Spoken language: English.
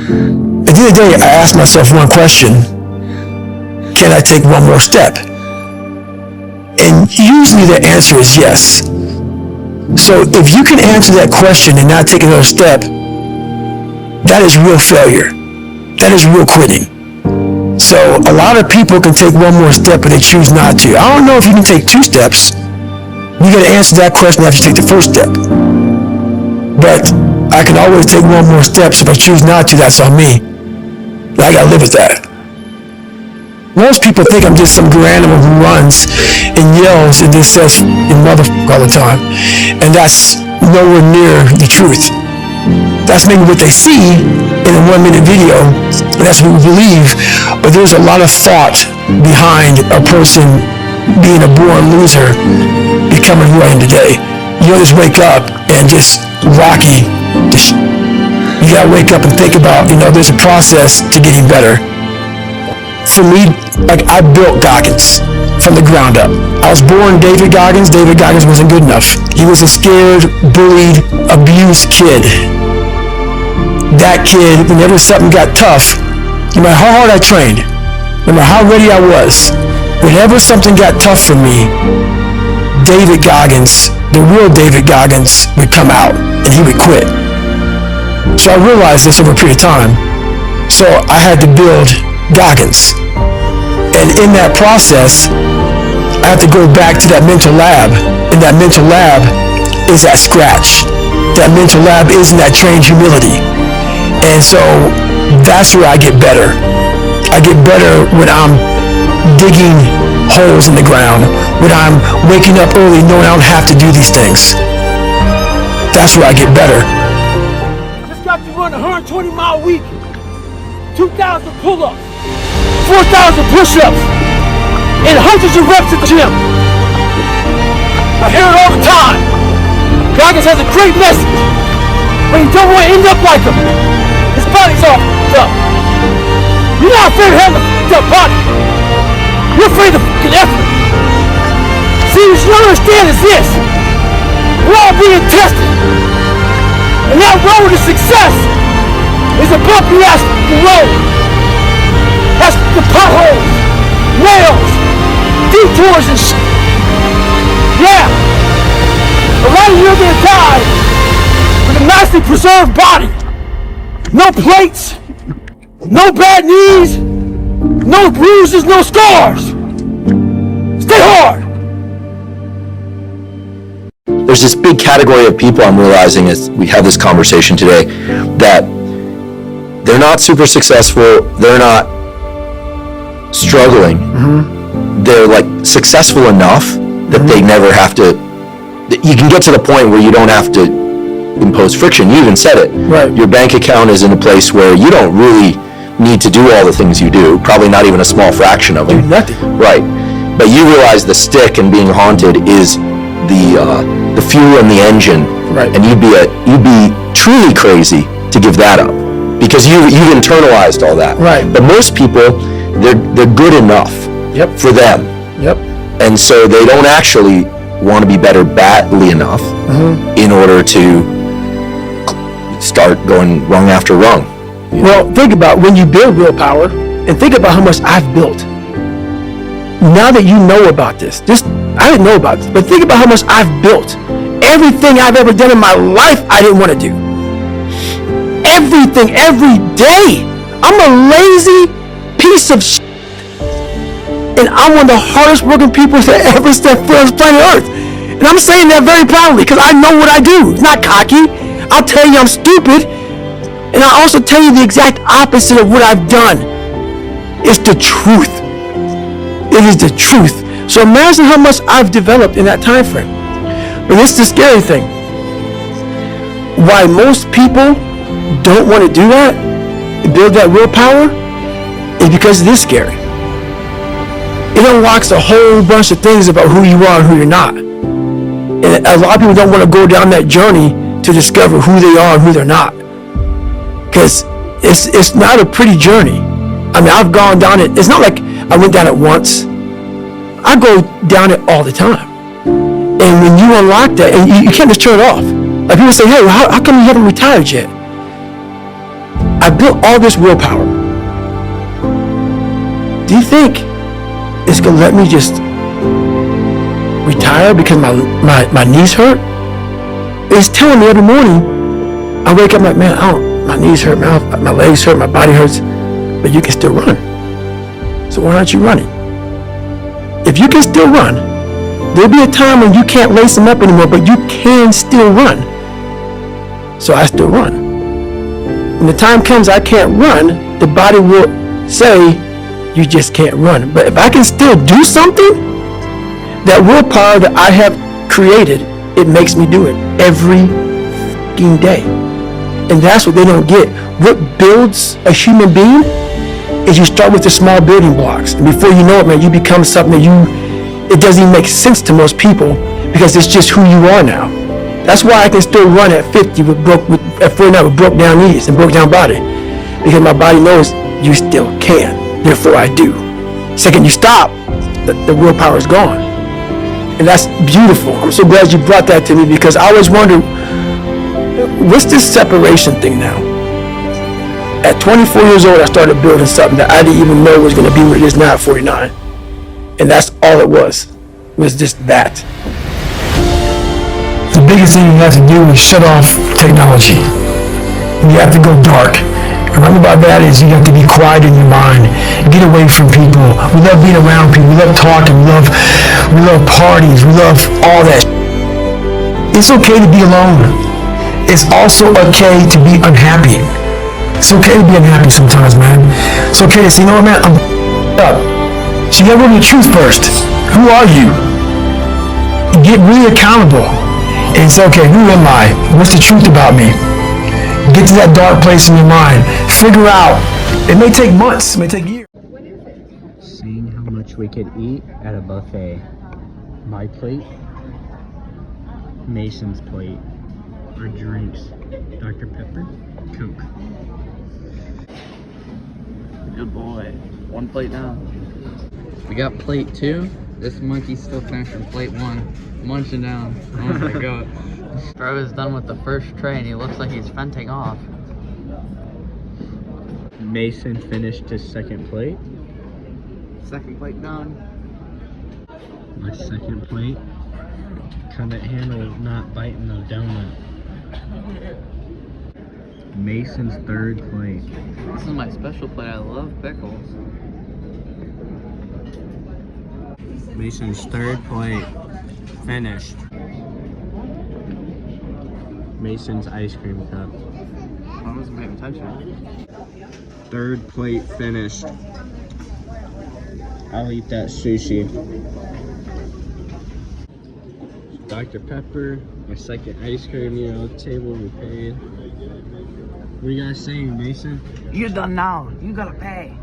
At the end of the day, I ask myself one question: can I take one more step? And usually the answer is yes. So if you can answer that question and not take another step, that is real failure. That is real quitting. So a lot of people can take one more step, but they choose not to. I don't know if you can take 2 steps. You got to answer that question after you take the first step. But I can always take one more step, so if I choose not to, that's on me. I got to live with that. Most people think I'm just some grand animal who runs and yells and just says motherfucker all the time. And that's nowhere near the truth. That's maybe what they see in a 1-minute video, and that's what we believe. But there's a lot of thought behind a person being a born loser becoming who I am today. You don't just wake up and just rocky. You gotta wake up and think about, there's a process to getting better. For me, I built Goggins from the ground up. I was born David Goggins. David Goggins wasn't good enough. He was a scared, bullied, abused kid. That kid, whenever something got tough, no matter how hard I trained, no matter how ready I was, whenever something got tough for me, David Goggins, the real David Goggins, would come out and he would quit. So I realized this over a period of time. So I had to build Goggins. And in that process, I have to go back to that mental lab. And that mental lab is that scratch. That mental lab is in that trained humility. And so that's where I get better. I get better when I'm digging holes in the ground, when I'm waking up early knowing I don't have to do these things. That's where I get better. Just got to run a 120-mile week, 2,000 pull-ups, 4,000 push-ups, and hundreds of reps at the gym. I hear it all the time. Goggins has a great message, but you don't want to end up like him. His body's all f***ed up. You're not afraid of having a f***ed up body. You're afraid of f***ing effort. See, what you don't understand is this. We're all being tested. And that road to success is a bumpy ass road. Has the potholes, nails, detours and shit. Yeah. A lot of you are gonna die with a nicely preserved body. No plates, no bad knees, no bruises, no scars. Stay hard. There's this big category of people I'm realizing as we have this conversation today that they're not super successful, they're not struggling. Mm-hmm. They're like successful enough that they never have to, you can get to the point where you don't have to impose friction. You even said it. Right. Your bank account is in a place where you don't really need to do all the things you do, probably not even a small fraction of them. Nothing. Right. But you realize the stick and being haunted is the fuel and the engine. Right. And you'd be truly crazy to give that up because you've internalized all that. Right. But most people, they're good enough. Yep. For them. Yep. And so they don't actually want to be better badly enough in order to start going rung after rung. Well, think about when you build willpower, and think about how much I've built. Now that you know about this, I didn't know about this, but think about how much I've built. Everything I've ever done in my life, I didn't want to do. Everything, every day. I'm a lazy piece of shit. And I'm one of the hardest working people to ever step foot on this planet Earth. And I'm saying that very proudly because I know what I do. It's not cocky. I'll tell you I'm stupid. And I'll also tell you the exact opposite of what I've done. It's the truth. It is the truth. So imagine how much I've developed in that time frame. But this is the scary thing. Why most people don't want to do that, build that willpower, is because it is scary. It unlocks a whole bunch of things about who you are and who you're not. And a lot of people don't want to go down that journey to discover who they are and who they're not. Because it's not a pretty journey. I mean, I've gone down it. It's not like I went down it once. I go down it all the time. And when you unlock that, and you can't just turn it off. Like people say, hey, how come you haven't retired yet? I built all this willpower. Do you think it's gonna let me just retire because my knees hurt? It's telling me every morning. I wake up like, man, my knees hurt, my legs hurt, my body hurts, but you can still run. So why aren't you running? If you can still run, there'll be a time when you can't lace them up anymore, but you can still run. So I still run. When the time comes I can't run, the body will say, you just can't run. But if I can still do something, that willpower that I have created, it makes me do it every fucking day. And that's what they don't get. What builds a human being is you start with the small building blocks. And before you know it, man, you become something that it doesn't even make sense to most people because it's just who you are now. That's why I can still run at 50 at 49 with broke down knees and broke down body. Because my body knows you still can. Therefore I do. Second you stop, the willpower is gone. And that's beautiful. I'm so glad you brought that to me because I always wondered, what's this separation thing now? At 24 years old, I started building something that I didn't even know was going to be what it is now at 49. And that's all it was just that. The biggest thing you have to do is shut off technology. You have to go dark. And what I mean by that is you have to be quiet in your mind. Get away from people. We love being around people. We love talking. We love parties. We love all that. It's okay to be alone. It's also okay to be unhappy. It's okay to be unhappy sometimes, man. It's okay to say, you know what, man, I'm up. So you gotta know the truth first. Who are you? Get really accountable. And say, okay, who am I? What's the truth about me? Get to that dark place in your mind. Figure out. It may take months. It may take years. Seeing how much we could eat at a buffet. My plate, Mason's plate. Our drinks, Dr. Pepper, Coke. Good boy. One plate down. We got plate 2. This monkey's still finishing plate 1. Munching down. Oh my god. Bro is done with the first tray and he looks like he's fenting off. Mason finished his second plate. Second plate done. My second plate. Couldn't handle not biting the donut. Mason's third plate. This is my special plate. I love pickles. Mason's third plate. Finished. Mason's ice cream cup. I wasn't paying attention. Third plate finished. I'll eat that sushi. Dr. Pepper, my second ice cream, table we paid. What are you guys saying, Mason? You're done now. You gotta pay.